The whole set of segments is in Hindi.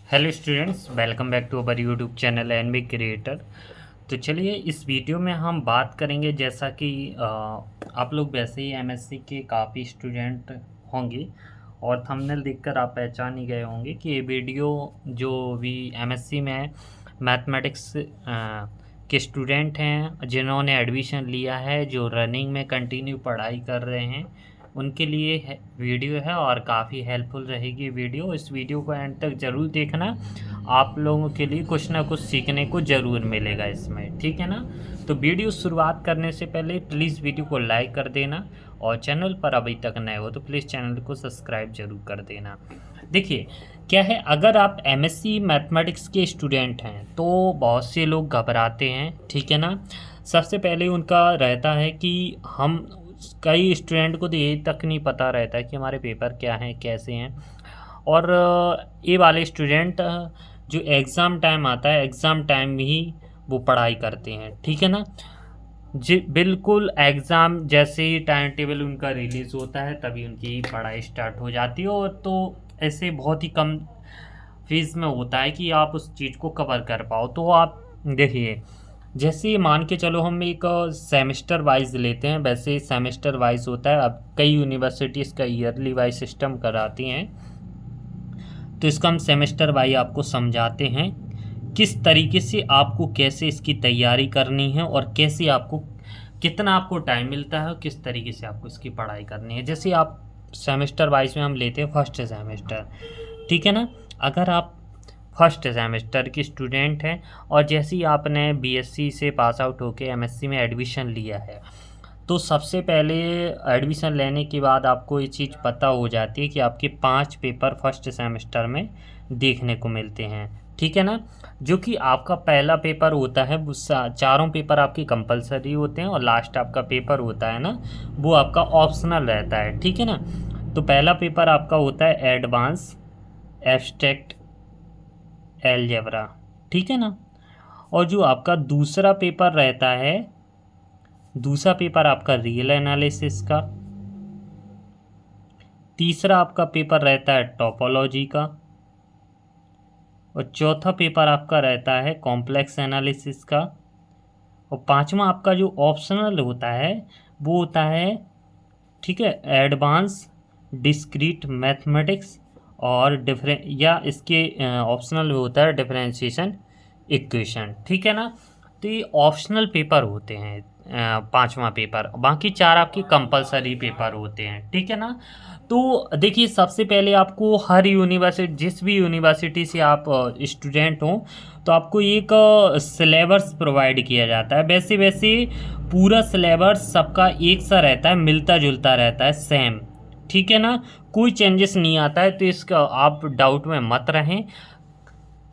Hello students, welcome back to our YouTube channel NB creator. तो चलिए इस वीडियो में हम बात करेंगे, जैसा कि आप लोग वैसे ही एमएससी के काफ़ी स्टूडेंट होंगे और थंबनेल देखकर आप पहचान ही गए होंगे कि ये वीडियो जो भी एमएससी में मैथमेटिक्स के स्टूडेंट हैं जिन्होंने एडमिशन लिया है, जो रनिंग में कंटिन्यू पढ़ाई कर रहे हैं, उनके लिए वीडियो है और काफ़ी हेल्पफुल रहेगी वीडियो। इस वीडियो को एंड तक ज़रूर देखना, आप लोगों के लिए कुछ ना कुछ सीखने को ज़रूर मिलेगा इसमें, ठीक है ना। तो वीडियो शुरुआत करने से पहले प्लीज़ वीडियो को लाइक कर देना और चैनल पर अभी तक नए हो तो प्लीज़ चैनल को सब्सक्राइब जरूर कर देना। देखिए क्या है, अगर आप एमएससी मैथमेटिक्स के स्टूडेंट हैं तो बहुत से लोग घबराते हैं, ठीक है ना। सबसे पहले उनका रहता है कि हम कई स्टूडेंट को तो ये तक नहीं पता रहता है कि हमारे पेपर क्या हैं, कैसे हैं। और ये वाले स्टूडेंट जो एग्ज़ाम टाइम आता है, एग्ज़ाम टाइम में ही वो पढ़ाई करते हैं, ठीक है ना। जी बिल्कुल, एग्ज़ाम जैसे ही टाइम टेबल उनका रिलीज़ होता है तभी उनकी पढ़ाई स्टार्ट हो जाती है। और तो ऐसे बहुत ही कम फीस में होता है कि आप उस चीज़ को कवर कर पाओ। तो आप देखिए, जैसे मान के चलो हम एक सेमेस्टर वाइज लेते हैं, वैसे सेमेस्टर वाइज होता है। अब कई यूनिवर्सिटीज़ का ईयरली वाइज सिस्टम कराती हैं, तो इसका हम सेमेस्टर वाइज आपको समझाते हैं किस तरीके से आपको कैसे इसकी तैयारी करनी है और कैसे आपको कितना आपको टाइम मिलता है और किस तरीके से आपको इसकी पढ़ाई करनी है। जैसे आप सेमेस्टर वाइज में हम लेते हैं फर्स्ट सेमेस्टर, ठीक है ना। अगर आप फर्स्ट सेमेस्टर की स्टूडेंट हैं और जैसे ही आपने बीएससी से पास आउट होकर एमएससी में एडमिशन लिया है, तो सबसे पहले एडमिशन लेने के बाद आपको ये चीज़ पता हो जाती है कि आपके 5 पेपर फर्स्ट सेमेस्टर में देखने को मिलते हैं, ठीक है ना। जो कि आपका पहला पेपर होता है वो चारों पेपर आपके कंपलसरी होते हैं और लास्ट आपका पेपर होता है ना, वो आपका ऑप्शनल रहता है, ठीक है ना। तो पहला पेपर आपका होता है एडवांस एब्स्ट्रैक्ट अलजेब्रा, ठीक है ना। और जो आपका दूसरा पेपर रहता है, दूसरा पेपर आपका रियल एनालिसिस का, तीसरा आपका पेपर रहता है टोपोलॉजी का, और चौथा पेपर आपका रहता है कॉम्प्लेक्स एनालिसिस का, और पांचवा आपका जो ऑप्शनल होता है वो होता है, ठीक है, एडवांस डिस्क्रीट मैथमेटिक्स और या इसके ऑप्शनल होता है डिफरेंशिएशन इक्वेशन, ठीक है ना। तो ये ऑप्शनल पेपर होते हैं पांचवा पेपर, बाकी चार आपके कंपलसरी पेपर होते हैं, ठीक है ना। तो देखिए, सबसे पहले आपको हर यूनिवर्सिटी, जिस भी यूनिवर्सिटी से आप स्टूडेंट हों, तो आपको एक सिलेबस प्रोवाइड किया जाता है। वैसे वैसे पूरा सिलेबस सबका एक सा रहता है, मिलता जुलता रहता है, सेम, ठीक है ना। कोई चेंजेस नहीं आता है, तो इसका आप डाउट में मत रहें।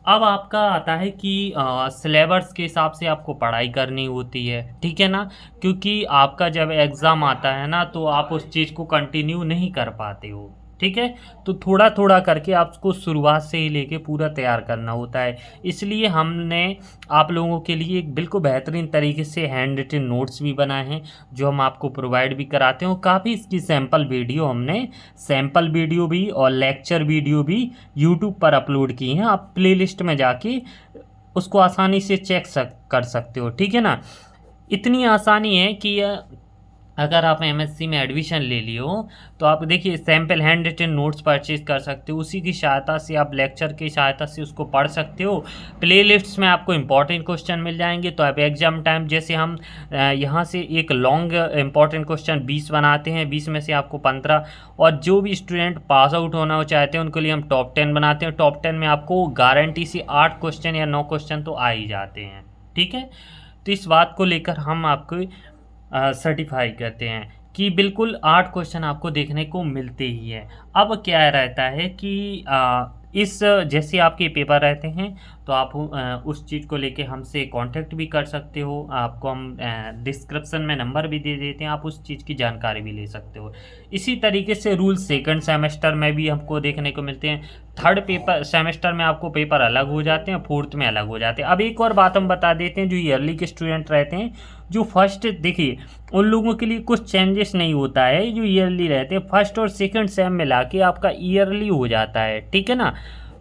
अब आपका आता है कि सिलेबस के हिसाब से आपको पढ़ाई करनी होती है, ठीक है ना। क्योंकि आपका जब एग्ज़ाम आता है ना, तो आप उस चीज़ को कंटिन्यू नहीं कर पाते हो, ठीक है। तो थोड़ा थोड़ा करके आपको शुरुआत से ही लेके पूरा तैयार करना होता है। इसलिए हमने आप लोगों के लिए एक बिल्कुल बेहतरीन तरीके से हैंड रिटन नोट्स भी बनाए हैं, जो हम आपको प्रोवाइड भी कराते हैं। काफ़ी इसकी सैम्पल वीडियो हमने सैम्पल वीडियो भी और लेक्चर वीडियो भी यूट्यूब पर अपलोड की हैं। आप प्लेलिस्ट में जाके उसको आसानी से चेक कर सकते हो, ठीक है ना। इतनी आसानी है कि अगर आप एमएससी में एडमिशन ले लियो, तो आप देखिए sample hand written notes purchase कर सकते हो, उसी की सहायता से आप लेक्चर की सहायता से उसको पढ़ सकते हो। प्लेलिस्ट्स में आपको इंपॉर्टेंट क्वेश्चन मिल जाएंगे। तो आप एग्जाम टाइम जैसे हम यहाँ से एक लॉन्ग इंपॉर्टेंट क्वेश्चन 20 बनाते हैं, 20 में से आपको 15, और जो भी स्टूडेंट पास आउट होना चाहते हैं उनके लिए हम टॉप 10 बनाते हैं। टॉप 10 में आपको गारंटी से 8 क्वेश्चन या 9 क्वेश्चन तो आ ही जाते हैं, ठीक है। तो इस बात को लेकर हम आपको सर्टिफाई करते हैं कि बिल्कुल 8 क्वेश्चन आपको देखने को मिलते ही है। अब क्या रहता है कि इस जैसे आपके पेपर रहते हैं, तो आप उस चीज़ को लेके हमसे कांटेक्ट भी कर सकते हो। आपको हम डिस्क्रिप्शन में नंबर भी दे देते हैं, आप उस चीज़ की जानकारी भी ले सकते हो। इसी तरीके से रूल सेकंड सेमेस्टर में भी हमको देखने को मिलते हैं। थर्ड पेपर सेमेस्टर में आपको पेपर अलग हो जाते हैं, फोर्थ में अलग हो जाते हैं। अब एक और बात हम बता देते हैं, जो ईयरली के स्टूडेंट रहते हैं, जो फर्स्ट, देखिए उन लोगों के लिए कुछ चेंजेस नहीं होता है। जो ईयरली रहते हैं फर्स्ट और सेकंड सेम मिला के आपका ईयरली हो जाता है, ठीक है ना।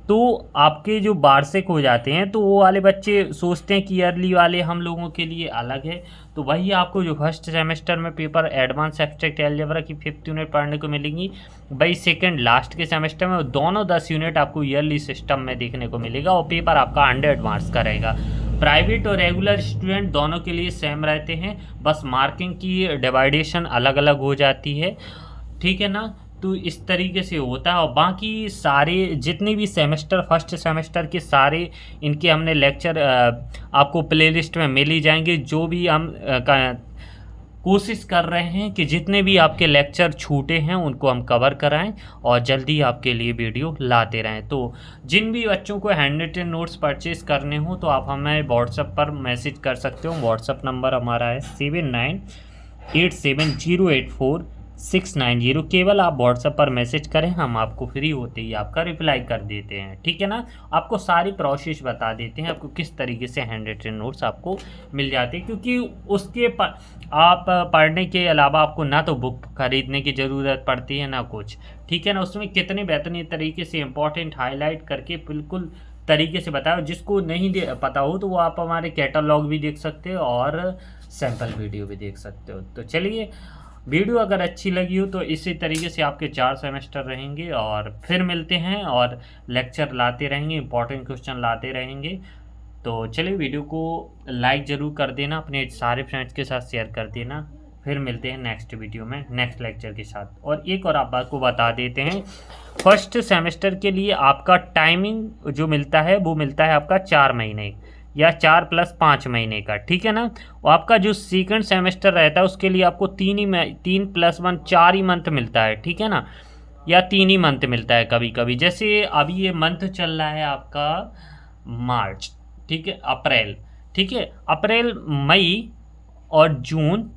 तो आपके जो वार्षिक हो जाते हैं तो वो वाले बच्चे सोचते हैं कि ईयरली वाले हम लोगों के लिए अलग है। तो वही आपको जो फर्स्ट सेमेस्टर में पेपर एडवांस एब्स्ट्रैक्ट अलजेब्रा की 5 यूनिट पढ़ने को मिलेंगी, वही सेकंड लास्ट के सेमेस्टर में दोनों 10 यूनिट आपको ईयरली सिस्टम में देखने को मिलेगा और पेपर आपका 100 मार्क्स का रहेगा। प्राइवेट और रेगुलर स्टूडेंट दोनों के लिए सेम रहते हैं, बस मार्किंग की डिवाइडेशन अलग अलग हो जाती है, ठीक है ना। तो इस तरीके से होता है। और बाकी सारे जितने भी सेमेस्टर फर्स्ट सेमेस्टर के सारे इनके हमने लेक्चर आपको प्लेलिस्ट में मिल ही जाएंगे। जो भी हम कोशिश कर रहे हैं कि जितने भी आपके लेक्चर छूटे हैं उनको हम कवर कराएं और जल्दी आपके लिए वीडियो लाते रहें। तो जिन भी बच्चों को हैंड रिटन नोट्स परचेज करने हो तो आप हमें व्हाट्सएप पर मैसेज कर सकते हो। व्हाट्सएप नंबर हमारा है 7987084690। केवल आप व्हाट्सएप पर मैसेज करें, हम आपको फ्री होते ही आपका रिप्लाई कर देते हैं, ठीक है ना। आपको सारी प्रोसेस बता देते हैं, आपको किस तरीके से हैंड रिटन नोट्स आपको मिल जाते हैं, क्योंकि उसके आप पढ़ने के अलावा आपको ना तो बुक खरीदने की ज़रूरत पड़ती है ना कुछ, ठीक है ना। उसमें कितने बेहतरीन तरीके से इंपॉर्टेंट हाईलाइट करके बिल्कुल तरीके से बताओ। जिसको नहीं पता हो तो वो आप हमारे कैटलॉग भी देख सकते हो और सैम्पल वीडियो भी देख सकते हो। तो चलिए, वीडियो अगर अच्छी लगी हो तो इसी तरीके से आपके 4 सेमेस्टर रहेंगे और फिर मिलते हैं और लेक्चर लाते रहेंगे, इंपॉर्टेंट क्वेश्चन लाते रहेंगे। तो चलिए, वीडियो को लाइक ज़रूर कर देना, अपने सारे फ्रेंड्स के साथ शेयर कर देना। फिर मिलते हैं नेक्स्ट वीडियो में नेक्स्ट लेक्चर के साथ। और एक और आप आपको बता देते हैं, फर्स्ट सेमेस्टर के लिए आपका टाइमिंग जो मिलता है वो मिलता है आपका 4 महीने या 4 + 5 महीने का, ठीक है ना। और आपका जो सेकंड सेमेस्टर रहता है उसके लिए आपको 3 + 1 4 ही मंथ मिलता है, ठीक है ना, या 3 ही मंथ मिलता है कभी कभी। जैसे अभी ये मंथ चल रहा है आपका मार्च, ठीक है, अप्रैल, ठीक है, अप्रैल, मई और जून।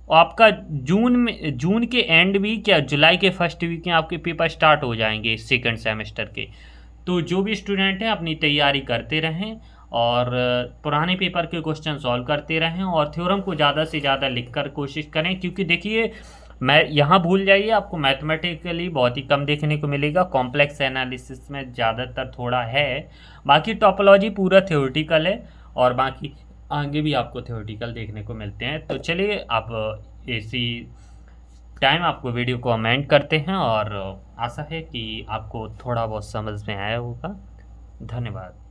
और आपका जून के एंड वीक या जुलाई के फर्स्ट वीक में आपके पेपर स्टार्ट हो जाएंगे सेकंड सेमेस्टर के। तो जो भी स्टूडेंट हैं अपनी तैयारी करते रहें और पुराने पेपर के क्वेश्चन सॉल्व करते रहें और थ्योरम को ज़्यादा से ज़्यादा लिखकर कोशिश करें, क्योंकि देखिए मैं यहाँ भूल जाइए, आपको मैथमेटिकली बहुत ही कम देखने को मिलेगा, कॉम्प्लेक्स एनालिसिस में ज़्यादातर थोड़ा है, बाकी टोपोलॉजी पूरा थ्योरेटिकल है और बाकी आगे भी आपको थ्योरेटिकल देखने को मिलते हैं। तो चलिए, आप इसी टाइम आपको वीडियो को कमेंट करते हैं और आशा है कि आपको थोड़ा बहुत समझ में आया होगा। धन्यवाद।